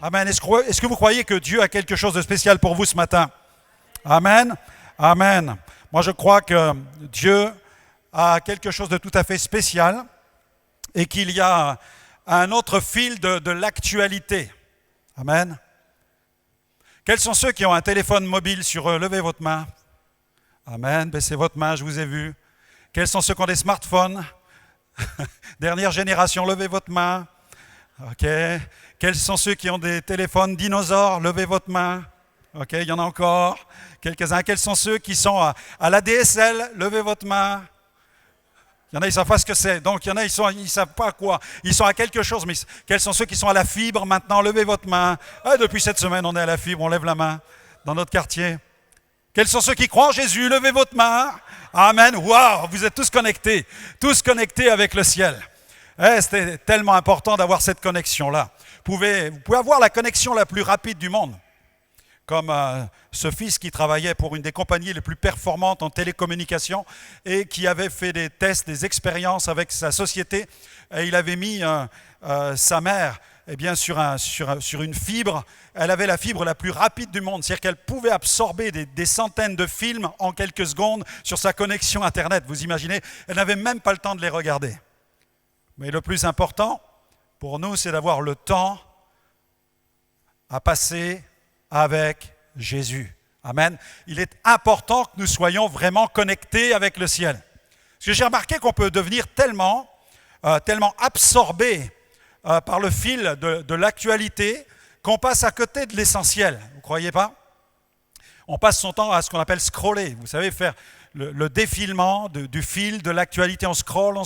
Amen. Est-ce que vous croyez que Dieu a quelque chose de spécial pour vous ce matin? Amen. Amen. Moi, je crois que Dieu a quelque chose de tout à fait spécial et qu'il y a un autre fil de l'actualité. Amen. Quels sont ceux qui ont un téléphone mobile sur eux? Levez votre main. Amen. Baissez votre main, je vous ai vu. Quels sont ceux qui ont des smartphones? Dernière génération, levez votre main. OK. Quels sont ceux qui ont des téléphones dinosaures? Levez votre main. OK, il y en a encore quelques-uns. Quels sont ceux qui sont à la DSL? Levez votre main. Il y en a, ils ne savent pas ce que c'est. Donc, il y en a, ils ne savent pas quoi. Ils sont à quelque chose. Mais quels sont ceux qui sont à la fibre maintenant? Levez votre main. Ah, depuis cette semaine, on est à la fibre. On lève la main dans notre quartier. Quels sont ceux qui croient en Jésus? Levez votre main. Amen. Waouh, vous êtes tous connectés avec le ciel. C'était tellement important d'avoir cette connexion-là. Vous pouvez avoir la connexion la plus rapide du monde. Comme ce fils qui travaillait pour une des compagnies les plus performantes en télécommunications et qui avait fait des tests, des expériences avec sa société. Et il avait mis sa mère sur une fibre. Elle avait la fibre la plus rapide du monde. C'est-à-dire qu'elle pouvait absorber des centaines de films en quelques secondes sur sa connexion Internet. Vous imaginez? Elle n'avait même pas le temps de les regarder. Mais le plus important pour nous, c'est d'avoir le temps à passer avec Jésus. Amen. Il est important que nous soyons vraiment connectés avec le ciel. Parce que j'ai remarqué qu'on peut devenir tellement absorbé par le fil de l'actualité qu'on passe à côté de l'essentiel. Vous ne croyez pas? On passe son temps à ce qu'on appelle scroller. Vous savez, faire le défilement du fil de l'actualité. On scrolle.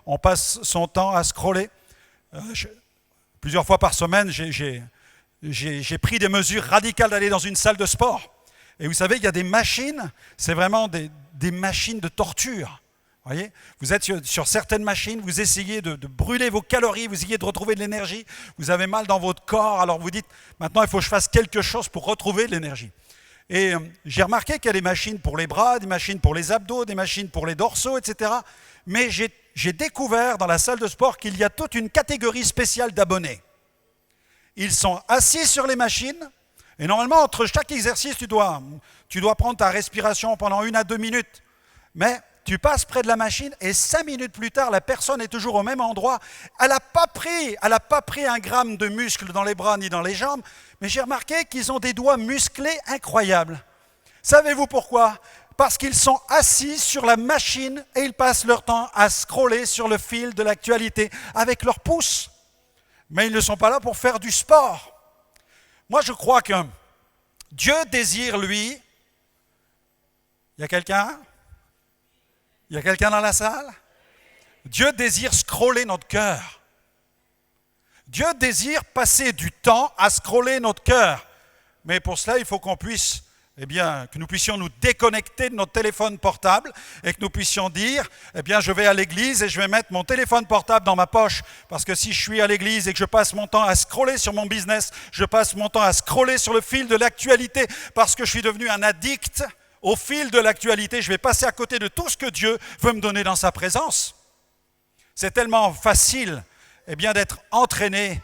On passe son temps à scroller. Plusieurs fois par semaine, j'ai pris des mesures radicales d'aller dans une salle de sport. Et vous savez, il y a des machines, c'est vraiment des machines de torture. Voyez, vous êtes sur certaines machines, vous essayez de brûler vos calories, vous essayez de retrouver de l'énergie, vous avez mal dans votre corps, alors vous dites, maintenant il faut que je fasse quelque chose pour retrouver de l'énergie. Et j'ai remarqué qu'il y a des machines pour les bras, des machines pour les abdos, des machines pour les dorsaux, etc. Mais j'ai découvert dans la salle de sport qu'il y a toute une catégorie spéciale d'abonnés. Ils sont assis sur les machines et normalement, entre chaque exercice, tu dois prendre ta respiration pendant 1 à 2 minutes. Mais tu passes près de la machine et 5 minutes plus tard, la personne est toujours au même endroit. Elle n'a pas pris 1 gramme de muscle dans les bras ni dans les jambes, mais j'ai remarqué qu'ils ont des doigts musclés incroyables. Savez-vous pourquoi? Parce qu'ils sont assis sur la machine et ils passent leur temps à scroller sur le fil de l'actualité avec leurs pouces. Mais ils ne sont pas là pour faire du sport. Moi, je crois que Dieu désire, lui... Il y a quelqu'un? Il y a quelqu'un dans la salle? Dieu désire scroller notre cœur. Dieu désire passer du temps à scroller notre cœur. Mais pour cela, il faut qu'on puisse... que nous puissions nous déconnecter de notre téléphone portable et que nous puissions dire, je vais à l'église et je vais mettre mon téléphone portable dans ma poche parce que si je suis à l'église et que je passe mon temps à scroller sur mon business, je passe mon temps à scroller sur le fil de l'actualité parce que je suis devenu un addict au fil de l'actualité, je vais passer à côté de tout ce que Dieu veut me donner dans sa présence. C'est tellement facile d'être entraîné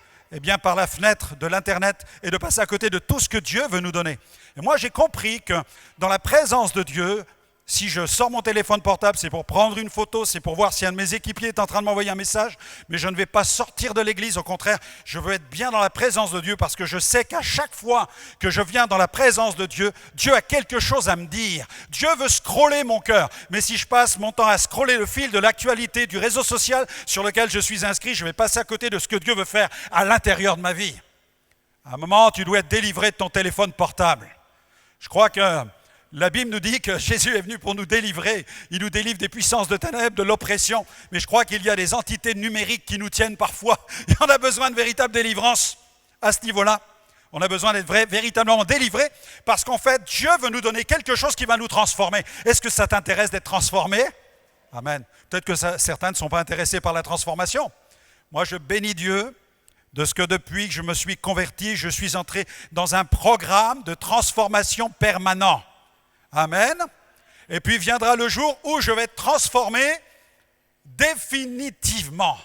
par la fenêtre de l'Internet et de passer à côté de tout ce que Dieu veut nous donner. Et moi, j'ai compris que dans la présence de Dieu, si je sors mon téléphone portable, c'est pour prendre une photo, c'est pour voir si un de mes équipiers est en train de m'envoyer un message, mais je ne vais pas sortir de l'église. Au contraire, je veux être bien dans la présence de Dieu parce que je sais qu'à chaque fois que je viens dans la présence de Dieu, Dieu a quelque chose à me dire. Dieu veut scroller mon cœur. Mais si je passe mon temps à scroller le fil de l'actualité du réseau social sur lequel je suis inscrit, je vais passer à côté de ce que Dieu veut faire à l'intérieur de ma vie. À un moment, tu dois être délivré de ton téléphone portable. Je crois que la Bible nous dit que Jésus est venu pour nous délivrer. Il nous délivre des puissances de ténèbres, de l'oppression. Mais je crois qu'il y a des entités numériques qui nous tiennent parfois. Et on a besoin de véritable délivrance à ce niveau-là. On a besoin d'être véritablement délivrés parce qu'en fait, Dieu veut nous donner quelque chose qui va nous transformer. Est-ce que ça t'intéresse d'être transformé? Amen. Peut-être que certains ne sont pas intéressés par la transformation. Moi, je bénis Dieu de ce que depuis que je me suis converti, je suis entré dans un programme de transformation permanent. Amen. Et puis viendra le jour où je vais être transformé définitivement.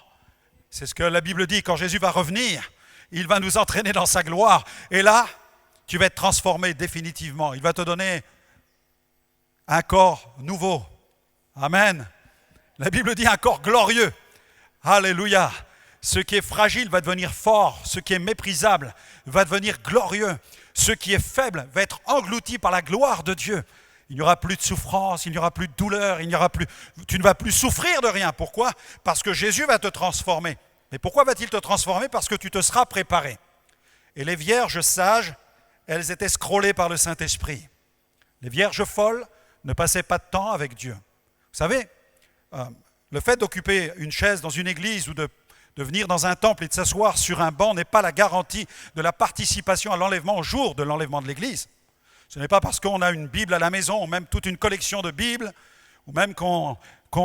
C'est ce que la Bible dit quand Jésus va revenir. Il va nous entraîner dans sa gloire. Et là, tu vas être transformé définitivement. Il va te donner un corps nouveau. Amen. La Bible dit un corps glorieux. Alléluia. Ce qui est fragile va devenir fort. Ce qui est méprisable va devenir glorieux. Ce qui est faible va être englouti par la gloire de Dieu. Il n'y aura plus de souffrance, il n'y aura plus de douleur, tu ne vas plus souffrir de rien. Pourquoi ? Parce que Jésus va te transformer. Mais pourquoi va-t-il te transformer ? Parce que tu te seras préparé. Et les vierges sages, elles étaient scrollées par le Saint-Esprit. Les vierges folles ne passaient pas de temps avec Dieu. Vous savez, le fait d'occuper une chaise dans une église ou de venir dans un temple et de s'asseoir sur un banc n'est pas la garantie de la participation à l'enlèvement au jour de l'enlèvement de l'église. Ce n'est pas parce qu'on a une Bible à la maison, ou même toute une collection de Bibles, ou même qu'on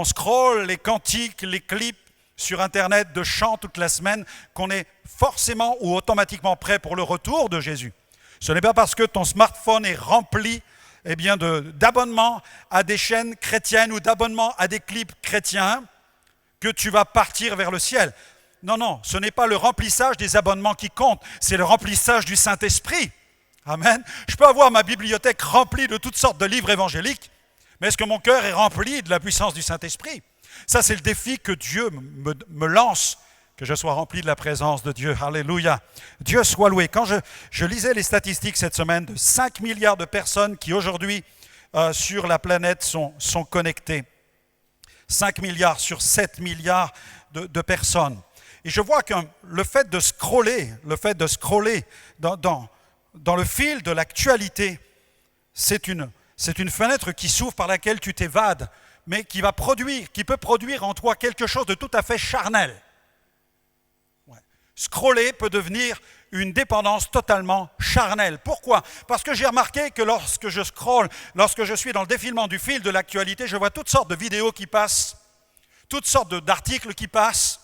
scrolle les cantiques, les clips sur Internet de chants toute la semaine, qu'on est forcément ou automatiquement prêt pour le retour de Jésus. Ce n'est pas parce que ton smartphone est rempli d'abonnements à des chaînes chrétiennes ou d'abonnements à des clips chrétiens que tu vas partir vers le ciel. Non, non, ce n'est pas le remplissage des abonnements qui compte, c'est le remplissage du Saint-Esprit. Amen. Je peux avoir ma bibliothèque remplie de toutes sortes de livres évangéliques, mais est-ce que mon cœur est rempli de la puissance du Saint-Esprit ? Ça, c'est le défi que Dieu me lance, que je sois rempli de la présence de Dieu. Alléluia. Dieu soit loué. Quand je lisais les statistiques cette semaine de 5 milliards de personnes qui aujourd'hui sur la planète sont connectées. 5 milliards sur 7 milliards de personnes. Et je vois que le fait de scroller dans le fil de l'actualité, c'est une fenêtre qui s'ouvre par laquelle tu t'évades, mais qui peut produire en toi quelque chose de tout à fait charnel. Ouais. Scroller peut devenir une dépendance totalement charnelle. Pourquoi ? Parce que j'ai remarqué que lorsque je scrolle, lorsque je suis dans le défilement du fil de l'actualité, je vois toutes sortes de vidéos qui passent, toutes sortes d'articles qui passent,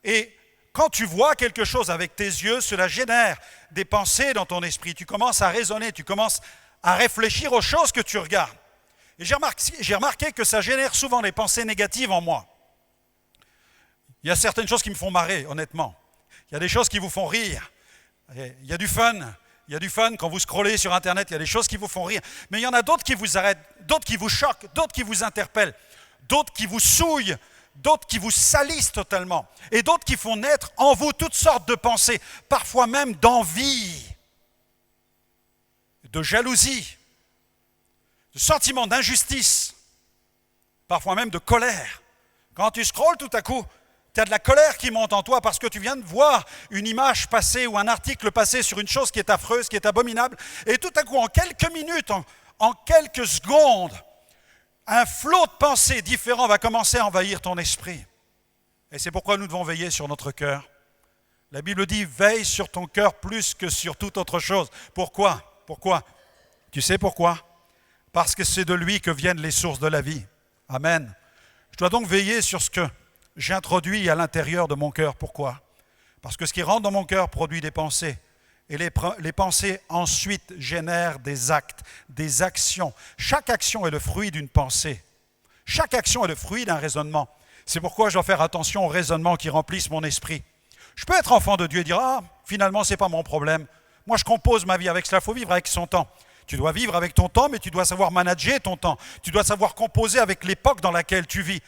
et quand tu vois quelque chose avec tes yeux, cela génère des pensées dans ton esprit. Tu commences à raisonner, tu commences à réfléchir aux choses que tu regardes. Et j'ai remarqué que ça génère souvent des pensées négatives en moi. Il y a certaines choses qui me font marrer, honnêtement. Il y a des choses qui vous font rire. Il y a du fun. Il y a du fun quand vous scrollez sur Internet, il y a des choses qui vous font rire. Mais il y en a d'autres qui vous arrêtent, d'autres qui vous choquent, d'autres qui vous interpellent, d'autres qui vous souillent, d'autres qui vous salissent totalement, et d'autres qui font naître en vous toutes sortes de pensées, parfois même d'envie, de jalousie, de sentiments d'injustice, parfois même de colère. Quand tu scrolles, tout à coup, tu as de la colère qui monte en toi parce que tu viens de voir une image passer ou un article passer sur une chose qui est affreuse, qui est abominable, et tout à coup, en quelques minutes, en quelques secondes, un flot de pensées différents va commencer à envahir ton esprit. Et c'est pourquoi nous devons veiller sur notre cœur. La Bible dit, veille sur ton cœur plus que sur toute autre chose. Pourquoi ? Pourquoi ? Tu sais pourquoi ? Parce que c'est de lui que viennent les sources de la vie. Amen. Je dois donc veiller sur ce que j'introduis à l'intérieur de mon cœur. Pourquoi ? Parce que ce qui rentre dans mon cœur produit des pensées. Et les pensées ensuite génèrent des actes, des actions. Chaque action est le fruit d'une pensée. Chaque action est le fruit d'un raisonnement. C'est pourquoi je dois faire attention aux raisonnements qui remplissent mon esprit. Je peux être enfant de Dieu et dire « Ah, finalement, ce n'est pas mon problème. Moi, je compose ma vie avec cela. Il faut vivre avec son temps. » Tu dois vivre avec ton temps, mais tu dois savoir manager ton temps. Tu dois savoir composer avec l'époque dans laquelle tu vis.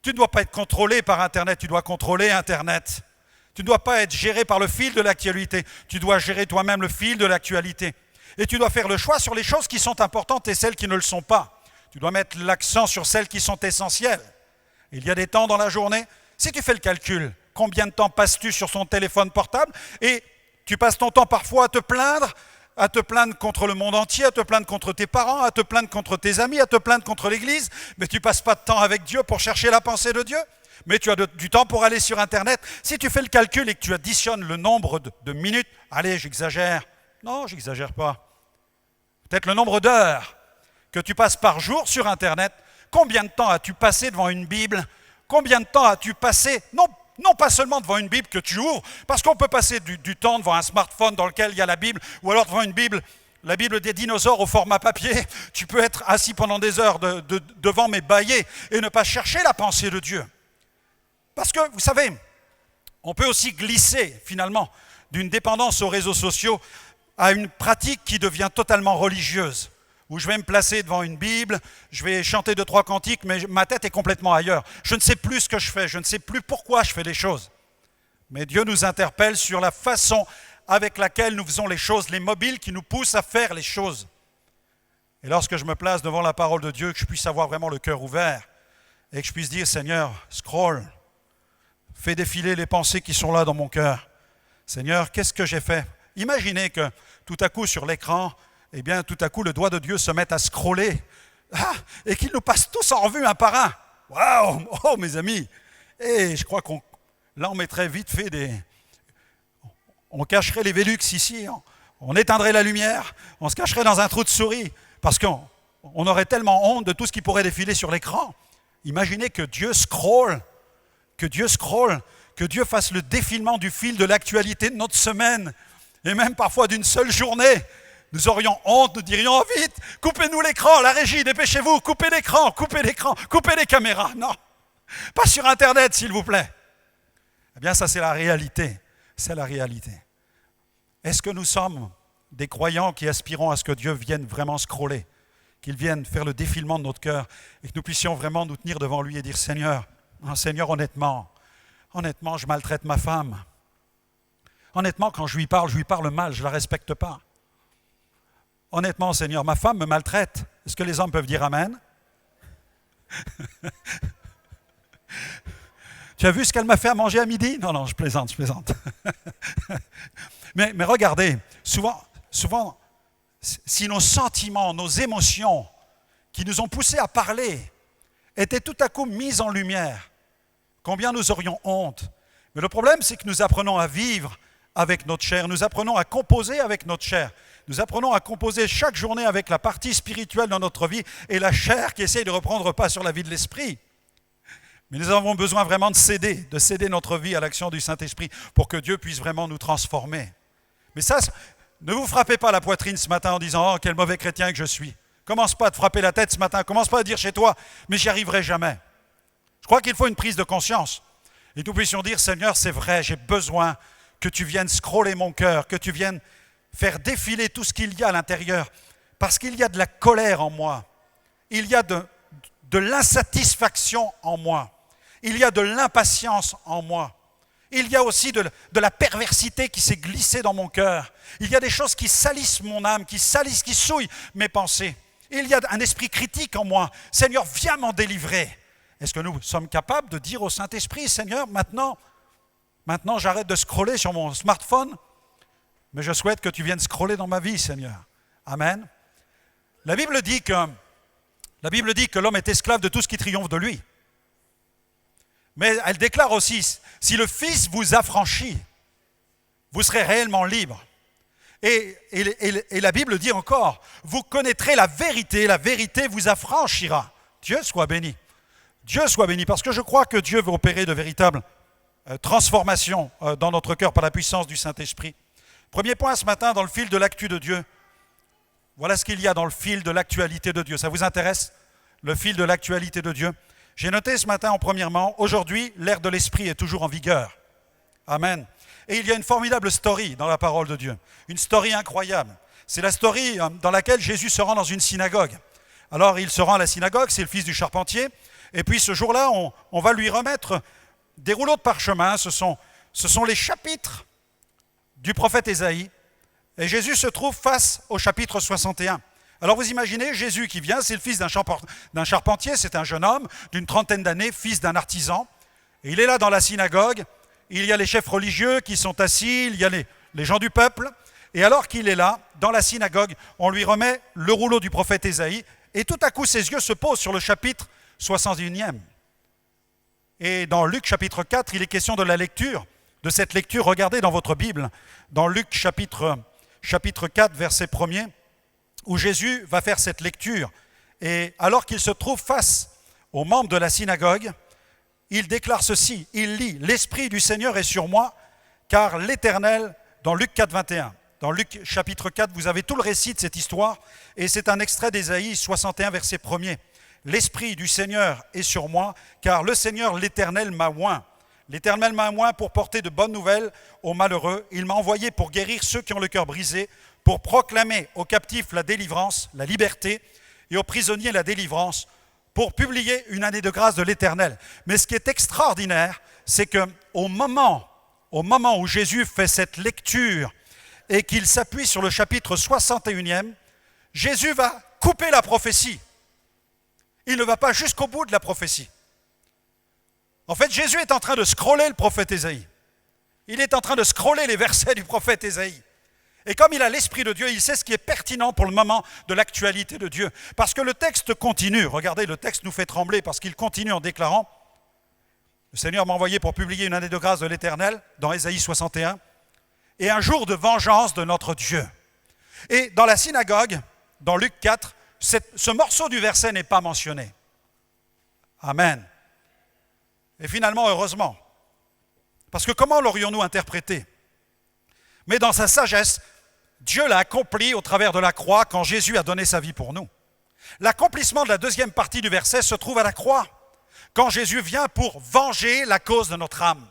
Tu ne dois pas être contrôlé par Internet, tu dois contrôler Internet. Tu ne dois pas être géré par le fil de l'actualité. Tu dois gérer toi-même le fil de l'actualité. Et tu dois faire le choix sur les choses qui sont importantes et celles qui ne le sont pas. Tu dois mettre l'accent sur celles qui sont essentielles. Il y a des temps dans la journée, si tu fais le calcul, combien de temps passes-tu sur son téléphone portable ? Et tu passes ton temps parfois à te plaindre contre le monde entier, à te plaindre contre tes parents, à te plaindre contre tes amis, à te plaindre contre l'Église, mais tu ne passes pas de temps avec Dieu pour chercher la pensée de Dieu. Mais tu as du temps pour aller sur Internet. Si tu fais le calcul et que tu additionnes le nombre de minutes, allez, j'exagère. Non, j'exagère pas. Peut-être le nombre d'heures que tu passes par jour sur Internet. Combien de temps as-tu passé devant une Bible ? Combien de temps as-tu passé, non pas seulement devant une Bible que tu ouvres, parce qu'on peut passer du temps devant un smartphone dans lequel il y a la Bible, ou alors devant une Bible, la Bible des dinosaures au format papier. Tu peux être assis pendant des heures devant mais bâillé et ne pas chercher la pensée de Dieu. Parce que, vous savez, on peut aussi glisser, finalement, d'une dépendance aux réseaux sociaux à une pratique qui devient totalement religieuse, où je vais me placer devant une Bible, je vais chanter 2-3 cantiques, mais ma tête est complètement ailleurs. Je ne sais plus ce que je fais, je ne sais plus pourquoi je fais les choses. Mais Dieu nous interpelle sur la façon avec laquelle nous faisons les choses, les mobiles qui nous poussent à faire les choses. Et lorsque je me place devant la parole de Dieu, que je puisse avoir vraiment le cœur ouvert et que je puisse dire, Seigneur, scroll, fais défiler les pensées qui sont là dans mon cœur. Seigneur, qu'est-ce que j'ai fait? Imaginez que tout à coup sur l'écran, eh bien tout à coup le doigt de Dieu se mette à scroller et qu'il nous passe tous en revue un par un. Waouh! Oh mes amis! Et je crois on mettrait vite fait on cacherait les Velux ici, on éteindrait la lumière, on se cacherait dans un trou de souris, parce qu'on aurait tellement honte de tout ce qui pourrait défiler sur l'écran. Imaginez que Dieu scrolle, que Dieu fasse le défilement du fil de l'actualité de notre semaine, et même parfois d'une seule journée. Nous aurions honte, nous dirions, oh, vite, coupez-nous l'écran, la régie, dépêchez-vous, coupez l'écran, coupez les caméras. Non, pas sur Internet, s'il vous plaît. Eh bien, ça, c'est la réalité. C'est la réalité. Est-ce que nous sommes des croyants qui aspirons à ce que Dieu vienne vraiment scroller, qu'il vienne faire le défilement de notre cœur et que nous puissions vraiment nous tenir devant lui et dire, Seigneur, honnêtement, je maltraite ma femme. Honnêtement, quand je lui parle mal, je ne la respecte pas. Honnêtement, Seigneur, ma femme me maltraite. Est-ce que les hommes peuvent dire Amen? Tu as vu ce qu'elle m'a fait à manger à midi? Non, je plaisante. mais regardez, souvent, si nos sentiments, nos émotions qui nous ont poussés à parler étaient tout à coup mises en lumière, combien nous aurions honte. Mais le problème, c'est que nous apprenons à vivre avec notre chair, nous apprenons à composer avec notre chair, nous apprenons à composer chaque journée avec la partie spirituelle dans notre vie et la chair qui essaye de reprendre pas sur la vie de l'esprit. Mais nous avons besoin vraiment de céder notre vie à l'action du Saint-Esprit pour que Dieu puisse vraiment nous transformer. Mais ça, ne vous frappez pas la poitrine ce matin en disant « Oh, quel mauvais chrétien que je suis ». Commence pas à te frapper la tête ce matin, commence pas à dire chez toi « Mais j'y arriverai jamais ». Je crois qu'il faut une prise de conscience. Et nous puissions dire « Seigneur, c'est vrai, j'ai besoin que tu viennes scroller mon cœur, que tu viennes faire défiler tout ce qu'il y a à l'intérieur, parce qu'il y a de la colère en moi, il y a de l'insatisfaction en moi. Il y a de l'impatience en moi. Il y a aussi de la perversité qui s'est glissée dans mon cœur. Il y a des choses qui salissent mon âme, qui souillent mes pensées. Il y a un esprit critique en moi. Seigneur, viens m'en délivrer. Est-ce que nous sommes capables de dire au Saint-Esprit, Seigneur, maintenant j'arrête de scroller sur mon smartphone, mais je souhaite que tu viennes scroller dans ma vie, Seigneur. Amen. La Bible dit que l'homme est esclave de tout ce qui triomphe de lui. Mais elle déclare aussi, si le Fils vous affranchit, vous serez réellement libre. Et la Bible dit encore, vous connaîtrez la vérité vous affranchira. Dieu soit béni. Dieu soit béni, parce que je crois que Dieu veut opérer de véritables transformations dans notre cœur par la puissance du Saint-Esprit. Premier point ce matin, dans le fil de l'actu de Dieu. Voilà ce qu'il y a dans le fil de l'actualité de Dieu. Ça vous intéresse? Le fil de l'actualité de Dieu. J'ai noté ce matin, premièrement, aujourd'hui, l'ère de l'Esprit est toujours en vigueur. Amen. Et il y a une formidable story dans la parole de Dieu. Une story incroyable. C'est la story dans laquelle Jésus se rend dans une synagogue. Alors, il se rend à la synagogue, c'est le fils du charpentier. Et puis, ce jour-là, on va lui remettre des rouleaux de parchemin. Ce sont les chapitres du prophète Ésaïe. Et Jésus se trouve face au chapitre 61. Alors vous imaginez, Jésus qui vient, c'est le fils d'un charpentier, c'est un jeune homme d'une 30aine d'années, fils d'un artisan. Et il est là dans la synagogue, il y a les chefs religieux qui sont assis, il y a les gens du peuple. Et alors qu'il est là, dans la synagogue, on lui remet le rouleau du prophète Ésaïe, et tout à coup ses yeux se posent sur le chapitre 61e. Et dans Luc chapitre 4, il est question de la lecture, de cette lecture, regardez dans votre Bible, dans Luc chapitre 4, verset 1er, où Jésus va faire cette lecture. Et alors qu'il se trouve face aux membres de la synagogue, il déclare ceci, il lit « L'Esprit du Seigneur est sur moi, car l'Éternel » dans Luc 4, 21. Dans Luc chapitre 4, vous avez tout le récit de cette histoire, et c'est un extrait d'Ésaïe 61, verset 1er. « L'Esprit du Seigneur est sur moi, car le Seigneur l'Éternel m'a oint. L'Éternel m'a oint pour porter de bonnes nouvelles aux malheureux. Il m'a envoyé pour guérir ceux qui ont le cœur brisé, pour proclamer aux captifs la délivrance, la liberté, et aux prisonniers la délivrance, pour publier une année de grâce de l'Éternel. Mais ce qui est extraordinaire, c'est qu'au moment où Jésus fait cette lecture et qu'il s'appuie sur le chapitre 61e, Jésus va couper la prophétie. Il ne va pas jusqu'au bout de la prophétie. En fait, Jésus est en train de scroller le prophète Ésaïe. Il est en train de scroller les versets du prophète Ésaïe. Et comme il a l'Esprit de Dieu, il sait ce qui est pertinent pour le moment de l'actualité de Dieu. Parce que le texte continue. Regardez, le texte nous fait trembler parce qu'il continue en déclarant « Le Seigneur m'a envoyé pour publier une année de grâce de l'Éternel » dans Ésaïe 61 « et un jour de vengeance de notre Dieu. » Et dans la synagogue, dans Luc 4, ce morceau du verset n'est pas mentionné. Amen. Et finalement, heureusement. Parce que comment l'aurions-nous interprété ? Mais dans sa sagesse, Dieu l'a accompli au travers de la croix quand Jésus a donné sa vie pour nous. L'accomplissement de la deuxième partie du verset se trouve à la croix, quand Jésus vient pour venger la cause de notre âme.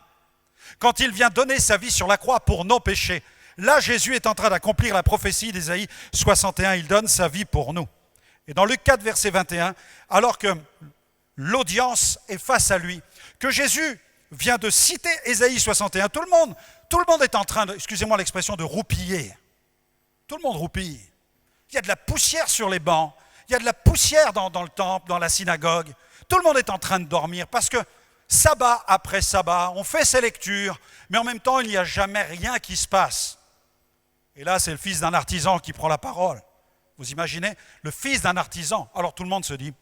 Quand il vient donner sa vie sur la croix pour nos péchés. Là, Jésus est en train d'accomplir la prophétie d'Ésaïe 61. Il donne sa vie pour nous. Et dans Luc 4, verset 21, alors que l'audience est face à lui, que Jésus vient de citer Ésaïe 61, tout le monde est en train, excusez-moi l'expression, de roupiller. Tout le monde roupille. Il y a de la poussière sur les bancs, il y a de la poussière dans le temple, dans la synagogue. Tout le monde est en train de dormir parce que sabbat après sabbat, on fait ses lectures, mais en même temps, il n'y a jamais rien qui se passe. Et là, c'est le fils d'un artisan qui prend la parole. Vous imaginez, le fils d'un artisan. Alors tout le monde se dit,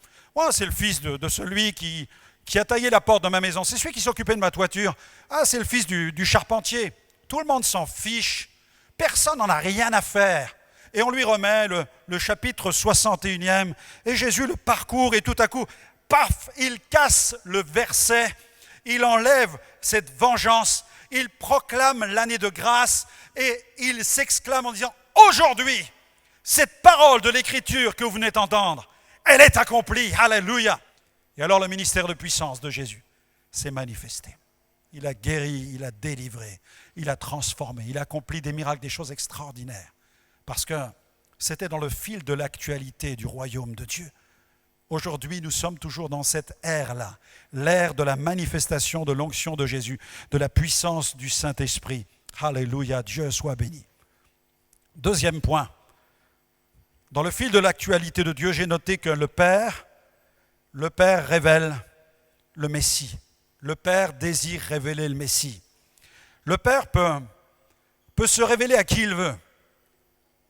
c'est le fils de celui qui a taillé la porte de ma maison. C'est celui qui s'occupait de ma toiture. C'est le fils du charpentier. Tout le monde s'en fiche. Personne n'en a rien à faire. Et on lui remet le chapitre 61e. Et Jésus le parcourt et tout à coup, paf, il casse le verset. Il enlève cette vengeance. Il proclame l'année de grâce. Et il s'exclame en disant, aujourd'hui, cette parole de l'Écriture que vous venez d'entendre, elle est accomplie. Alléluia. Et alors le ministère de puissance de Jésus s'est manifesté. Il a guéri, il a délivré, il a transformé, il a accompli des miracles, des choses extraordinaires. Parce que c'était dans le fil de l'actualité du royaume de Dieu. Aujourd'hui, nous sommes toujours dans cette ère-là, l'ère de la manifestation de l'onction de Jésus, de la puissance du Saint-Esprit. Alléluia, Dieu soit béni. Deuxième point. Dans le fil de l'actualité de Dieu, j'ai noté que le Père révèle le Messie. Le Père désire révéler le Messie. Le Père peut se révéler à qui il veut.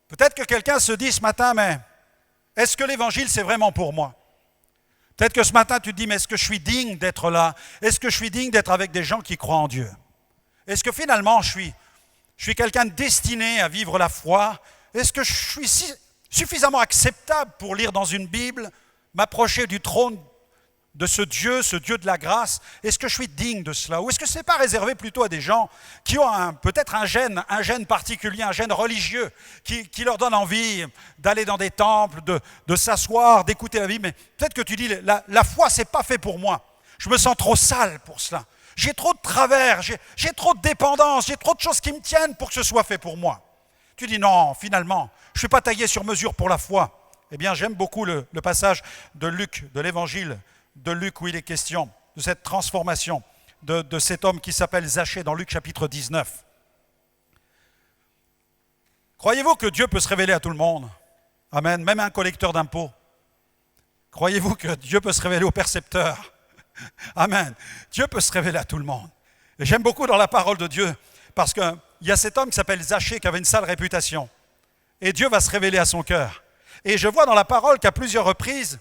Peut-être que quelqu'un se dit ce matin, mais est-ce que l'Évangile c'est vraiment pour moi ? Peut-être que ce matin tu te dis, mais est-ce que je suis digne d'être là ? Est-ce que je suis digne d'être avec des gens qui croient en Dieu ? Est-ce que finalement je suis quelqu'un de destiné à vivre la foi ? Est-ce que je suis suffisamment acceptable pour lire dans une Bible, m'approcher du trône de ce Dieu de la grâce? Est-ce que je suis digne de cela? Ou est-ce que ce n'est pas réservé plutôt à des gens qui ont peut-être un gène particulier, un gène religieux, qui leur donne envie d'aller dans des temples, de s'asseoir, d'écouter la vie, mais peut-être que tu dis, la foi, ce n'est pas fait pour moi. Je me sens trop sale pour cela. J'ai trop de travers, j'ai trop de dépendance, j'ai trop de choses qui me tiennent pour que ce soit fait pour moi. Tu dis non, finalement, je ne suis pas taillé sur mesure pour la foi. Eh bien, j'aime beaucoup le passage de Luc, de l'évangile de Luc, où il est question de cette transformation de cet homme qui s'appelle Zachée dans Luc chapitre 19. Croyez-vous que Dieu peut se révéler à tout le monde? Amen, même à un collecteur d'impôts. Croyez-vous que Dieu peut se révéler au percepteur? Amen, Dieu peut se révéler à tout le monde. Et j'aime beaucoup dans la parole de Dieu, parce qu'il y a cet homme qui s'appelle Zachée, qui avait une sale réputation. Et Dieu va se révéler à son cœur. Et je vois dans la parole qu'à plusieurs reprises,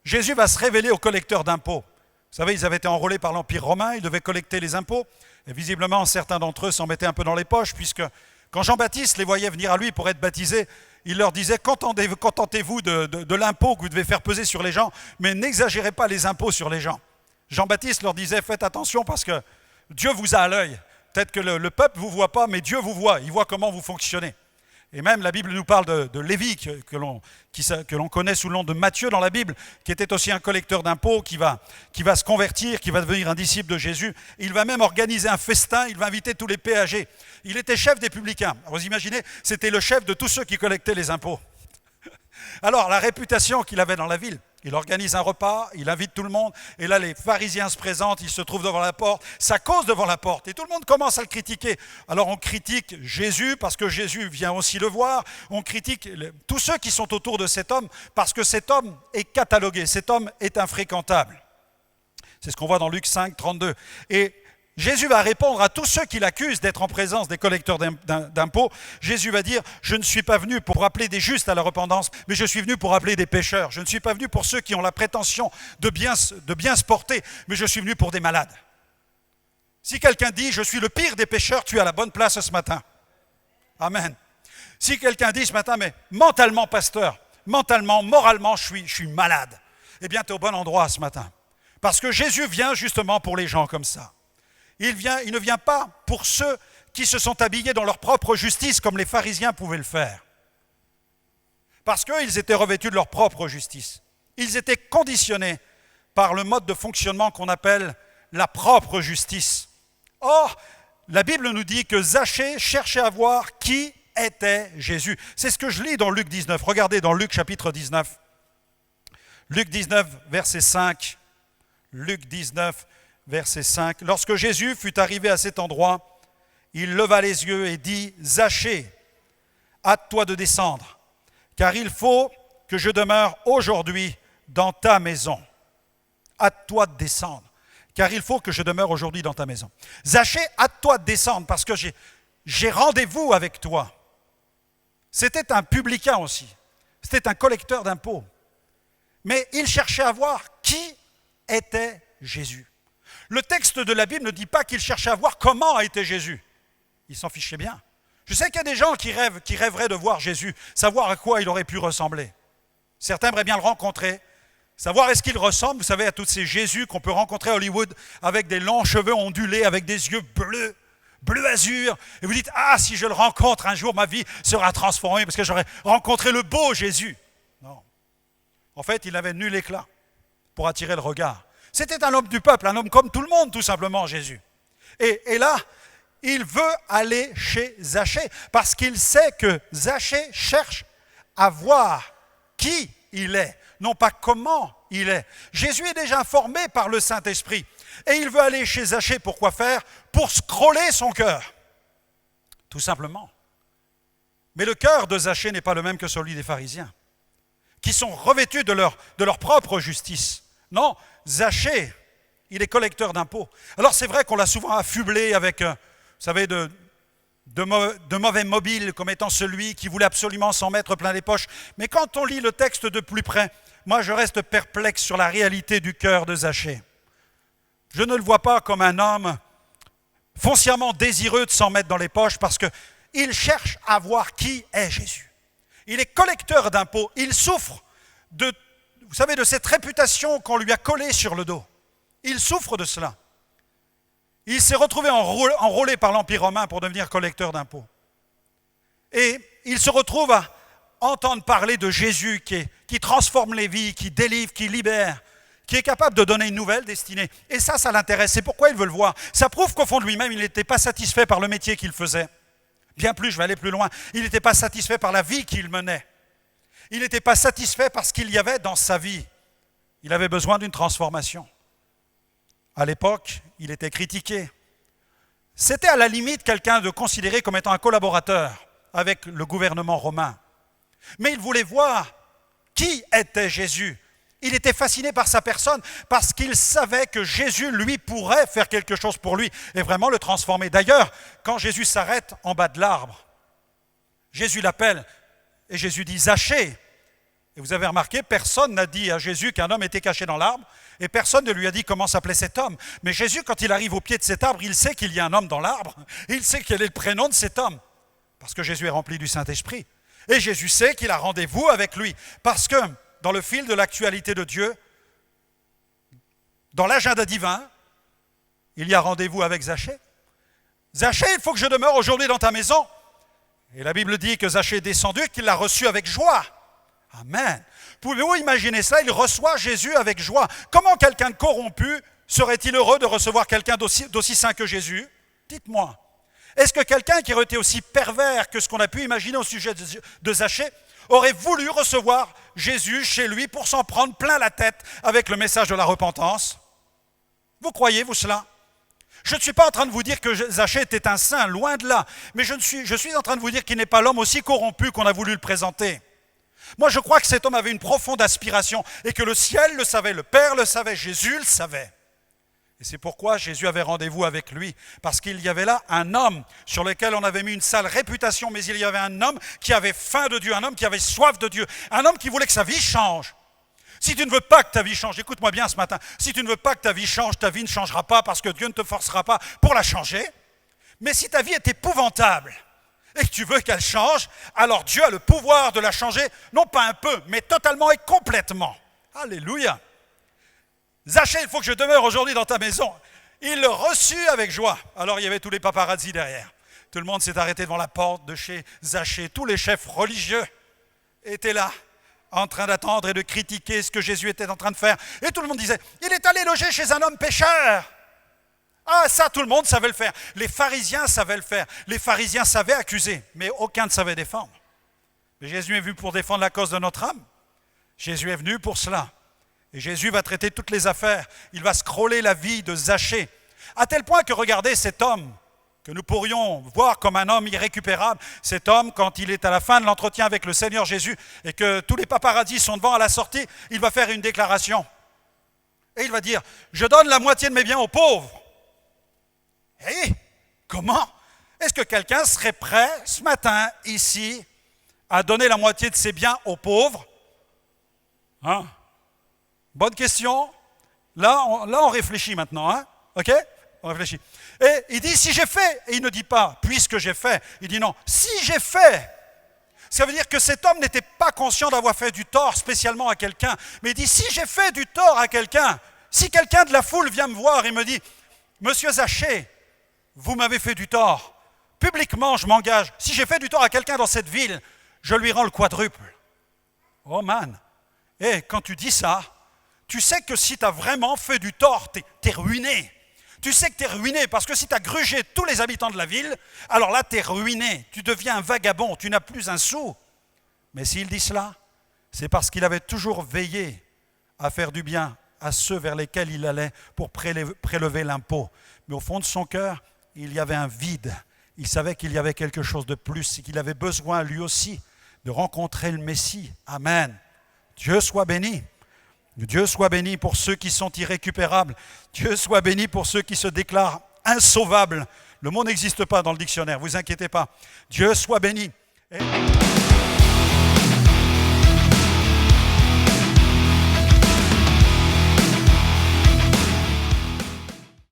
Jésus va se révéler aux collecteurs d'impôts. Vous savez, ils avaient été enrôlés par l'Empire romain, ils devaient collecter les impôts. Et visiblement, certains d'entre eux s'en mettaient un peu dans les poches, puisque quand Jean-Baptiste les voyait venir à lui pour être baptisés, il leur disait, contentez-vous de l'impôt que vous devez faire peser sur les gens, mais n'exagérez pas les impôts sur les gens. Jean-Baptiste leur disait, faites attention parce que Dieu vous a à l'œil. Peut-être que le peuple ne vous voit pas, mais Dieu vous voit. Il voit comment vous fonctionnez. Et même la Bible nous parle de Lévi, que l'on connaît sous le nom de Matthieu dans la Bible, qui était aussi un collecteur d'impôts, qui va se convertir, qui va devenir un disciple de Jésus. Il va même organiser un festin, il va inviter tous les péagers. Il était chef des publicains. Vous imaginez, c'était le chef de tous ceux qui collectaient les impôts. Alors, la réputation qu'il avait dans la ville, il organise un repas, il invite tout le monde, et là, les pharisiens se présentent, ils se trouvent devant la porte, ça cause devant la porte, et tout le monde commence à le critiquer. Alors, on critique Jésus, parce que Jésus vient aussi le voir, on critique tous ceux qui sont autour de cet homme, parce que cet homme est catalogué, cet homme est infréquentable. C'est ce qu'on voit dans Luc 5, 32. Et Jésus va répondre à tous ceux qui l'accusent d'être en présence des collecteurs d'impôts. Jésus va dire, je ne suis pas venu pour appeler des justes à la repentance, mais je suis venu pour appeler des pécheurs. Je ne suis pas venu pour ceux qui ont la prétention de bien se porter, mais je suis venu pour des malades. Si quelqu'un dit, je suis le pire des pécheurs, tu es à la bonne place ce matin. Amen. Si quelqu'un dit ce matin, mais mentalement, pasteur, mentalement, moralement, je suis malade, eh bien, tu es au bon endroit ce matin. Parce que Jésus vient justement pour les gens comme ça. Il ne vient pas pour ceux qui se sont habillés dans leur propre justice comme les pharisiens pouvaient le faire. Parce qu'ils étaient revêtus de leur propre justice. Ils étaient conditionnés par le mode de fonctionnement qu'on appelle la propre justice. Or, la Bible nous dit que Zachée cherchait à voir qui était Jésus. C'est ce que je lis dans Luc 19. Regardez dans Luc chapitre 19. Luc 19, verset 5. Luc 19, verset 5. Lorsque Jésus fut arrivé à cet endroit, il leva les yeux et dit, Zachée, hâte-toi de descendre, car il faut que je demeure aujourd'hui dans ta maison. Hâte-toi de descendre, car il faut que je demeure aujourd'hui dans ta maison. Zachée, hâte-toi de descendre, parce que j'ai rendez-vous avec toi. C'était un publicain aussi, c'était un collecteur d'impôts. Mais il cherchait à voir qui était Jésus. Le texte de la Bible ne dit pas qu'il cherchait à voir comment a été Jésus. Il s'en fichait bien. Je sais qu'il y a des gens qui rêveraient de voir Jésus, savoir à quoi il aurait pu ressembler. Certains aimeraient bien le rencontrer, savoir est-ce qu'il ressemble, vous savez, à tous ces Jésus qu'on peut rencontrer à Hollywood, avec des longs cheveux ondulés, avec des yeux bleus, bleu azur. Et vous dites, ah, si je le rencontre un jour, ma vie sera transformée parce que j'aurai rencontré le beau Jésus. Non. En fait, il n'avait nul éclat pour attirer le regard. C'était un homme du peuple, un homme comme tout le monde, tout simplement, Jésus. Et là, il veut aller chez Zachée parce qu'il sait que Zachée cherche à voir qui il est, non pas comment il est. Jésus est déjà informé par le Saint-Esprit et il veut aller chez Zachée pour quoi faire? Pour scroller son cœur, tout simplement. Mais le cœur de Zachée n'est pas le même que celui des pharisiens, qui sont revêtus de leur propre justice. Non, Zachée, il est collecteur d'impôts. Alors c'est vrai qu'on l'a souvent affublé avec, vous savez, de mauvais mobiles, comme étant celui qui voulait absolument s'en mettre plein les poches. Mais quand on lit le texte de plus près, moi je reste perplexe sur la réalité du cœur de Zachée. Je ne le vois pas comme un homme foncièrement désireux de s'en mettre dans les poches parce qu'il cherche à voir qui est Jésus. Il est collecteur d'impôts, il souffre de cette réputation qu'on lui a collée sur le dos. Il souffre de cela. Il s'est retrouvé enrôlé par l'Empire romain pour devenir collecteur d'impôts. Et il se retrouve à entendre parler de Jésus qui transforme les vies, qui délivre, qui libère, qui est capable de donner une nouvelle destinée. Et ça l'intéresse. C'est pourquoi il veut le voir. Ça prouve qu'au fond de lui-même, il n'était pas satisfait par le métier qu'il faisait. Bien plus, je vais aller plus loin, il n'était pas satisfait par la vie qu'il menait. Il n'était pas satisfait par ce qu'il y avait dans sa vie. Il avait besoin d'une transformation. À l'époque, il était critiqué. C'était à la limite quelqu'un de considéré comme étant un collaborateur avec le gouvernement romain. Mais il voulait voir qui était Jésus. Il était fasciné par sa personne parce qu'il savait que Jésus, lui, pourrait faire quelque chose pour lui et vraiment le transformer. D'ailleurs, quand Jésus s'arrête en bas de l'arbre, Jésus l'appelle et Jésus dit « Zachée ». Et vous avez remarqué, personne n'a dit à Jésus qu'un homme était caché dans l'arbre et personne ne lui a dit comment s'appelait cet homme. Mais Jésus, quand il arrive au pied de cet arbre, il sait qu'il y a un homme dans l'arbre. Il sait quel est le prénom de cet homme parce que Jésus est rempli du Saint-Esprit. Et Jésus sait qu'il a rendez-vous avec lui parce que dans le fil de l'actualité de Dieu, dans l'agenda divin, il y a rendez-vous avec Zachée. Zachée, il faut que je demeure aujourd'hui dans ta maison. Et la Bible dit que Zachée est descendu et qu'il l'a reçu avec joie. Amen. Pouvez-vous imaginer ça? Il reçoit Jésus avec joie. Comment quelqu'un de corrompu serait-il heureux de recevoir quelqu'un d'aussi saint que Jésus? Dites-moi. Est-ce que quelqu'un qui aurait été aussi pervers que ce qu'on a pu imaginer au sujet de Zachée aurait voulu recevoir Jésus chez lui pour s'en prendre plein la tête avec le message de la repentance? Vous croyez-vous cela? Je ne suis pas en train de vous dire que Zachée était un saint, loin de là, mais je suis en train de vous dire qu'il n'est pas l'homme aussi corrompu qu'on a voulu le présenter. Moi, je crois que cet homme avait une profonde aspiration et que le ciel le savait, le Père le savait, Jésus le savait. Et c'est pourquoi Jésus avait rendez-vous avec lui, parce qu'il y avait là un homme sur lequel on avait mis une sale réputation, mais il y avait un homme qui avait faim de Dieu, un homme qui avait soif de Dieu, un homme qui voulait que sa vie change. Si tu ne veux pas que ta vie change, écoute-moi bien ce matin, si tu ne veux pas que ta vie change, ta vie ne changera pas parce que Dieu ne te forcera pas pour la changer. Mais si ta vie est épouvantable et que tu veux qu'elle change, alors Dieu a le pouvoir de la changer, non pas un peu, mais totalement et complètement. Alléluia. Zachée, il faut que je demeure aujourd'hui dans ta maison. Il le reçut avec joie. Alors il y avait tous les paparazzis derrière. Tout le monde s'est arrêté devant la porte de chez Zachée. Tous les chefs religieux étaient là, en train d'attendre et de critiquer ce que Jésus était en train de faire. Et tout le monde disait, il est allé loger chez un homme pécheur. Ah, ça, tout le monde savait le faire. Les pharisiens savaient le faire. Les pharisiens savaient accuser, mais aucun ne savait défendre. Mais Jésus est venu pour défendre la cause de notre âme. Jésus est venu pour cela. Et Jésus va traiter toutes les affaires. Il va scroller la vie de Zachée. À tel point que, regardez, cet homme, que nous pourrions voir comme un homme irrécupérable, cet homme, quand il est à la fin de l'entretien avec le Seigneur Jésus et que tous les paparazzis sont devant à la sortie, il va faire une déclaration. Et il va dire, je donne la moitié de mes biens aux pauvres. Hé, comment? Est-ce que quelqu'un serait prêt ce matin, ici, à donner la moitié de ses biens aux pauvres? Hein? Bonne question. Là, on réfléchit maintenant. Hein? OK? On réfléchit. Et il dit, si j'ai fait, et il ne dit pas, puisque j'ai fait, il dit non, si j'ai fait. Ça veut dire que cet homme n'était pas conscient d'avoir fait du tort spécialement à quelqu'un, mais il dit, si j'ai fait du tort à quelqu'un, si quelqu'un de la foule vient me voir et me dit, Monsieur Zachée, vous m'avez fait du tort, publiquement je m'engage, si j'ai fait du tort à quelqu'un dans cette ville, je lui rends le quadruple. Oh man, et quand tu dis ça, tu sais que si tu as vraiment fait du tort, t'es ruiné. Tu sais que tu es ruiné parce que si tu as grugé tous les habitants de la ville, alors là tu es ruiné, tu deviens un vagabond, tu n'as plus un sou. Mais s'il dit cela, c'est parce qu'il avait toujours veillé à faire du bien à ceux vers lesquels il allait pour prélever l'impôt. Mais au fond de son cœur, il y avait un vide. Il savait qu'il y avait quelque chose de plus et qu'il avait besoin lui aussi de rencontrer le Messie. Amen. Dieu soit béni. Dieu soit béni pour ceux qui sont irrécupérables. Dieu soit béni pour ceux qui se déclarent insauvables. Le mot n'existe pas dans le dictionnaire, vous inquiétez pas. Dieu soit béni.